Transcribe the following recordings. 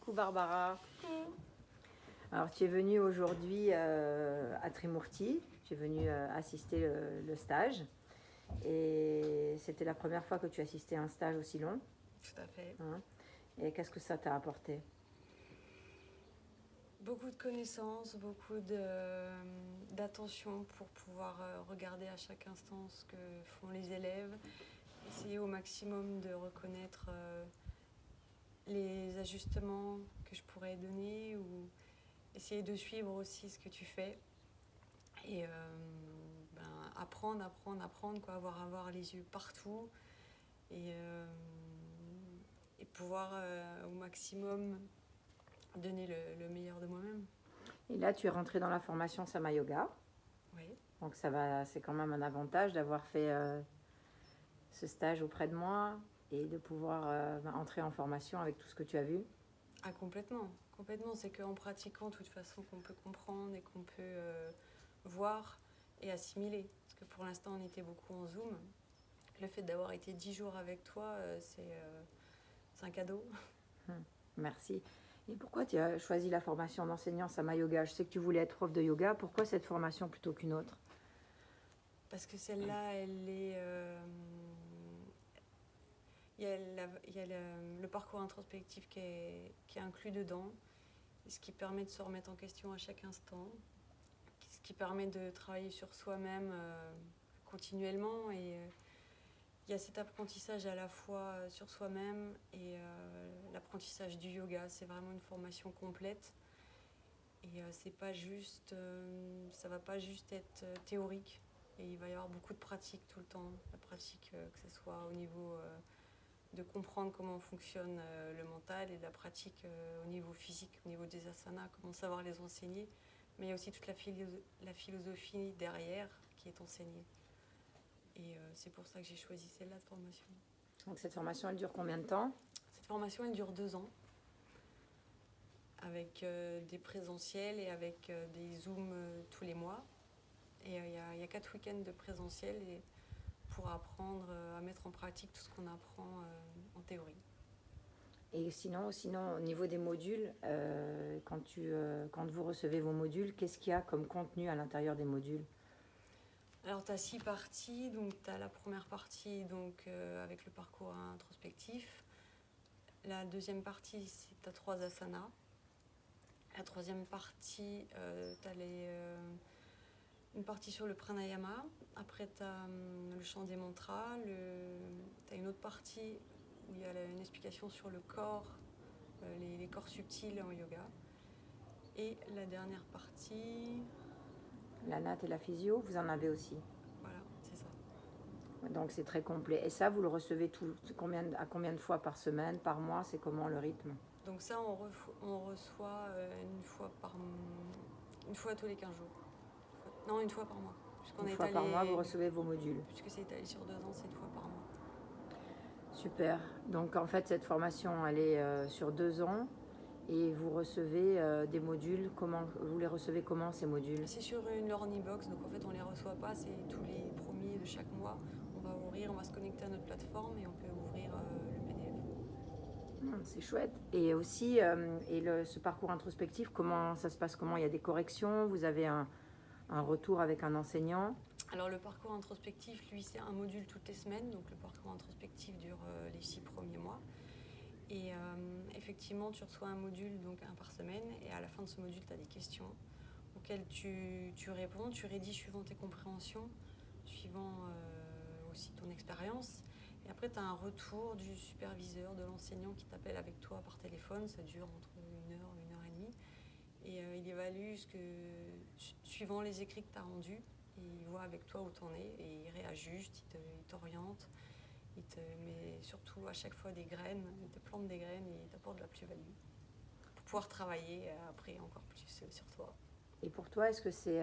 Coucou Barbara. Alors tu es venue aujourd'hui à Trimurti, tu es venue assister le stage et c'était la première fois que tu assistais à un stage aussi long. Tout à fait. Hein. Et qu'est-ce que ça t'a apporté? Beaucoup de connaissances, d'attention pour pouvoir regarder à chaque instant ce que font les élèves, essayer au maximum de reconnaître les ajustements que je pourrais donner ou essayer de suivre aussi ce que tu fais et apprendre, quoi, avoir les yeux partout et, euh, et pouvoir au maximum donner le meilleur de moi-même. Et là tu es rentrée dans la formation Sama Yoga. Oui. Donc ça va, c'est quand même un avantage d'avoir fait ce stage auprès de moi et de pouvoir entrer en formation avec tout ce que tu as vu. Ah, complètement. Complètement. C'est qu'en pratiquant, de toute façon, qu'on peut comprendre et qu'on peut voir et assimiler. Parce que pour l'instant, on était beaucoup en Zoom. Le fait d'avoir été 10 jours avec toi, c'est un cadeau. Merci. Et pourquoi tu as choisi la formation d'enseignant Sama Yoga? Je sais que tu voulais être prof de yoga. Pourquoi cette formation plutôt qu'une autre? Parce que celle-là, elle est... il y a le parcours introspectif qui est inclus dedans, ce qui permet de se remettre en question à chaque instant, ce qui permet de travailler sur soi-même continuellement. Et il y a cet apprentissage à la fois sur soi-même et l'apprentissage du yoga. C'est vraiment une formation complète. Et c'est pas juste, ça va pas juste être théorique. Et il va y avoir beaucoup de pratique tout le temps. La pratique, que ce soit au niveau de comprendre comment fonctionne le mental et de la pratique au niveau physique, au niveau des asanas, comment savoir les enseigner. Mais il y a aussi toute la philosophie derrière qui est enseignée. Et c'est pour ça que j'ai choisi celle-là de formation. Donc cette formation, elle dure combien de temps? Cette formation, elle dure 2 ans, avec des présentiels et avec des Zooms tous les mois. Et il y a 4 week-ends de présentiel et pour apprendre à mettre en pratique tout ce qu'on apprend en théorie. Et sinon, au niveau des modules, quand vous recevez vos modules, qu'est-ce qu'il y a comme contenu à l'intérieur des modules? Alors, tu as 6 parties. Donc, tu as la première partie avec le parcours introspectif. La deuxième partie, tu as 3 asanas. La troisième partie, tu as une partie sur le pranayama. Après, tu as le chant des mantras. Tu as une autre partie où il y a une explication sur le corps, les corps subtils en yoga. Et la dernière partie... La natte et la physio, vous en avez aussi. Voilà, c'est ça. Donc c'est très complet. Et ça, vous le recevez à combien de fois par semaine, par mois? C'est comment le rythme? Donc ça, on reçoit une fois tous les 15 jours. Non, une fois par mois. Une fois par mois, vous recevez vos modules. Puisque c'est étalé sur 2 ans, c'est une fois par mois. Super. Donc en fait, cette formation, elle est sur 2 ans et vous recevez des modules. Vous les recevez comment, ces modules? C'est sur une learning box, donc en fait, on ne les reçoit pas. C'est tous les premiers de chaque mois. On va se connecter à notre plateforme et on peut ouvrir le PDF. C'est chouette. Et aussi, ce parcours introspectif, comment ça se passe? Comment il y a des corrections? Vous avez un retour avec un enseignant? Alors, le parcours introspectif, lui, c'est un module toutes les semaines. Donc, le parcours introspectif dure les 6 premiers mois. Et effectivement, tu reçois un module, donc un par semaine. Et à la fin de ce module, tu as des questions auxquelles tu réponds. Tu rédiges suivant tes compréhensions, suivant aussi ton expérience. Et après, tu as un retour du superviseur, de l'enseignant qui t'appelle avec toi par téléphone. Ça dure entre 1 heure et 1 heure et demie. Et il évalue suivant les écrits que tu as rendus. Il voit avec toi où tu en es et il réajuste, il t'oriente. Il te met surtout à chaque fois des graines, il te plante des graines et il t'apporte de la plus-value pour pouvoir travailler après encore plus sur toi. Et pour toi, est-ce que c'est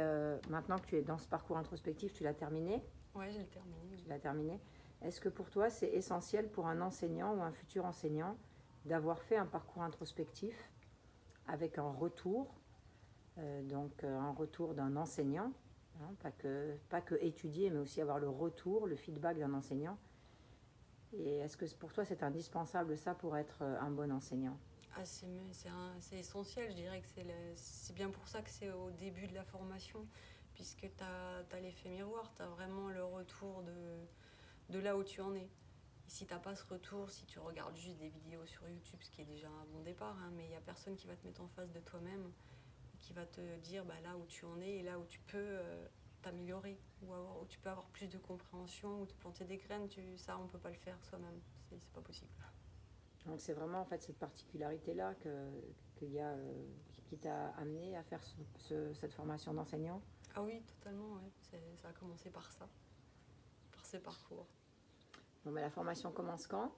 maintenant que tu es dans ce parcours introspectif, tu l'as terminé? Ouais, je l'ai terminé. Tu l'as terminé. Est-ce que pour toi, c'est essentiel pour un enseignant ou un futur enseignant d'avoir fait un parcours introspectif avec un retour, un retour d'un enseignant, hein, pas que étudier, mais aussi avoir le retour, le feedback d'un enseignant? Et est-ce que pour toi, c'est indispensable ça pour être un bon enseignant? C'est essentiel, je dirais que c'est bien pour ça que c'est au début de la formation, puisque tu as l'effet miroir, tu as vraiment le retour de là où tu en es. Et si tu n'as pas ce retour, si tu regardes juste des vidéos sur YouTube, ce qui est déjà un bon départ, hein, mais il n'y a personne qui va te mettre en face de toi-même, qui va te dire là où tu en es et là où tu peux t'améliorer, où tu peux avoir plus de compréhension, ou te planter des graines, ça on ne peut pas le faire soi-même, c'est pas possible. Donc c'est vraiment en fait cette particularité-là qu'il y a, qui t'a amené à faire cette formation d'enseignant. Ah oui, totalement, ouais. Ça a commencé par ça, par ce parcours. Bon, mais la formation commence quand ?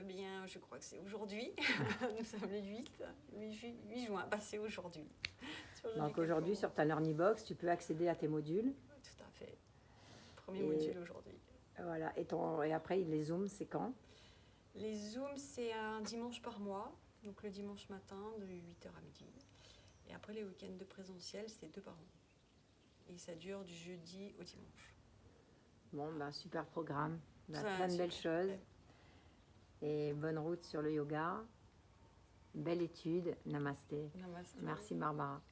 Bien, je crois que c'est aujourd'hui. Nous sommes le 8 juin. C'est aujourd'hui. Donc aujourd'hui, sur ta LearnyBox, tu peux accéder à tes modules. Tout à fait. Premier module aujourd'hui. Voilà. Et après, les Zooms, c'est quand ? Les Zooms, c'est un dimanche par mois. Donc le dimanche matin, de 8h à midi. Et après, les week-ends de présentiel, c'est 2 par an. Et ça dure du jeudi au dimanche. Bon, super programme. Plein de belles choses. Et bonne route sur le yoga. Belle étude. Namasté. Namasté. Merci Barbara.